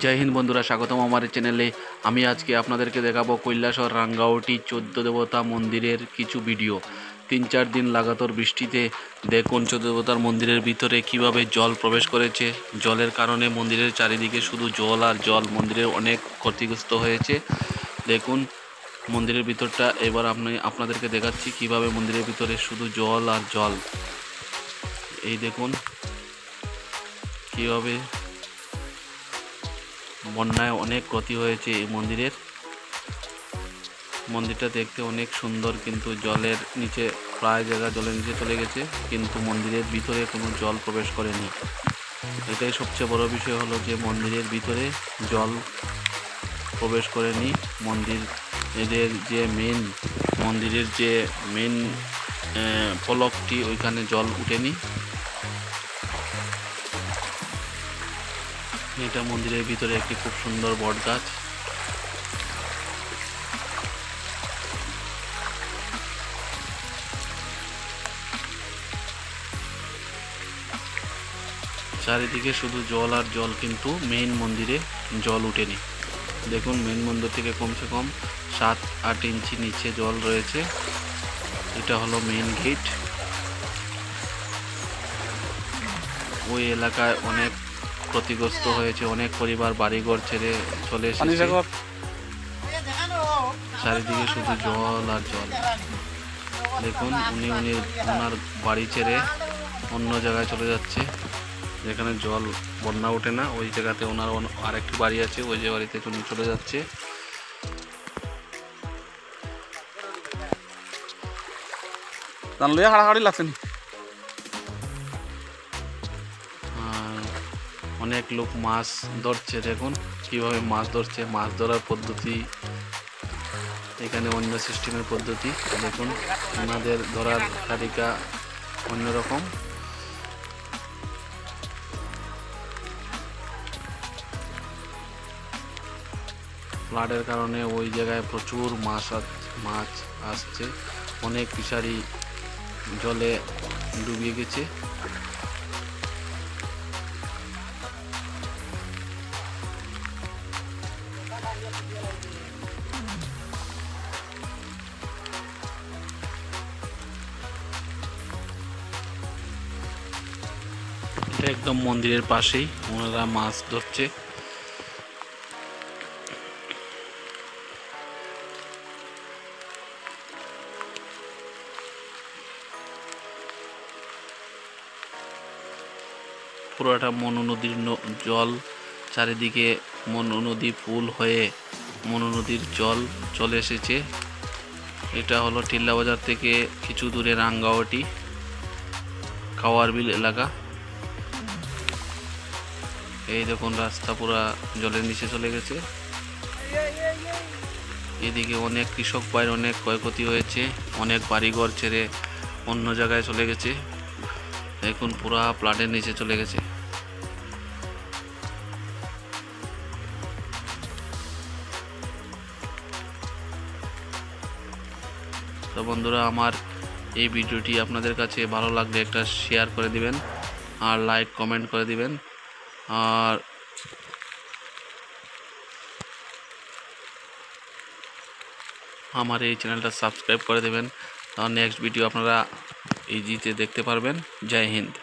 জয় হিন্দ বন্ধুরা, স্বাগতম আমার চ্যানেলে। আমি আজকে আপনাদেরকে দেখাবো কৈলাসহর রাঙ্গাওটি 14 দেবতা মন্দিরের কিছু ভিডিও। 3-4 দিন লাগাতার বৃষ্টিতে দেখুন 14 দেবতার মন্দিরের ভিতরে কিভাবে জল প্রবেশ করেছে। জলের কারণে মন্দিরের চারিদিকে শুধু জল আর জল, মন্দিরে অনেক ক্ষতিগ্রস্ত হয়েছে। দেখুন মন্দিরের ভিতরটা এবার আপনাদেরকে দেখাচ্ছি কিভাবে মন্দিরের ভিতরে শুধু জল আর জল। এই দেখুন কিভাবে বন্যায় অনেক ক্ষতি হয়েছে এই মন্দিরটা দেখতে অনেক সুন্দর, কিন্তু জলের নিচে প্রায় জায়গা জলের নিচে চলে গেছে, কিন্তু মন্দিরের ভিতরে কোনো জল প্রবেশ করেনি। এটাই সবচেয়ে বড় বিষয় হলো যে মন্দিরের ভিতরে জল প্রবেশ করেনি। মন্দিরের যে মেন ফলকটি, ওইখানে জল উঠেনি। এটা মন্দিরের ভিতরে একটি খুব সুন্দর বট গাছ। চারিদিকে শুধু জল আর জল, কিন্তু মেইন মন্দিরে জল উঠেনি। দেখুন মেইন মন্দির থেকে কমসে কম 7-8 ইঞ্চি নিচে জল রয়েছে। এটা হলো মেইন গেট। ওই এলাকায় অনেক ক্ষতিগ্রস্ত হয়েছে, অনেক পরিবার বাড়িঘর ছেড়ে চলে এসেছে। চারিদিকে শুধু জল আর জল। দেখুন ওনার বাড়ি ছেড়ে অন্য জায়গায় চলে যাচ্ছে, যেখানে জল বন্যা ওঠে না। ওই জায়গাতে ওনার আরেকটি বাড়ি আছে, ওই যে বাড়িতে চলে যাচ্ছে। অনেক লোক মাছ ধরছে। দেখুন কিভাবে মাছ ধরছে। মাছ ধরার পদ্ধতি এখানে অন্য সিস্টেমের পদ্ধতি। দেখুন ওনাদের ধরার তালিকা অন্যরকম। ফ্লাডের কারণে ওই জায়গায় প্রচুর মাছ আসছে। অনেক ফিশারি জলে ডুবিয়ে গেছে। এটা একদম মন্দিরের পাশেই ওনারা মাছ ধরছে। পুরোটা মনু নদীর জল, চারিদিকে মনু নদী ফুল হয়ে মনু নদীর জল চলে এসেছে। এটা হলো টিল্লা বাজার থেকে কিছু দূরে রাঙ্গাওটি খাওয়ার বিল এলাকা। এই দেখুন রাস্তা পুরা জলের নিচে চলে গেছে। এদিকে অনেক কৃষক ভাইয়ের অনেক ক্ষয়ক্ষতি হয়েছে, অনেক বাড়িঘর ছেড়ে অন্য জায়গায় চলে গেছে। দেখুন পুরা প্লাটের নিচে চলে গেছে। তো বন্ধুরা, আমার এই ভিডিওটি আপনাদের কাছে ভালো লাগলে একটা শেয়ার করে দিবেন, আর লাইক কমেন্ট করে দিবেন, আর আমার এই চ্যানেলটা সাবস্ক্রাইব করে দেবেন। নেক্সট ভিডিও আপনারা ইজিতে দেখতে পারবেন। জয় হিন্দ।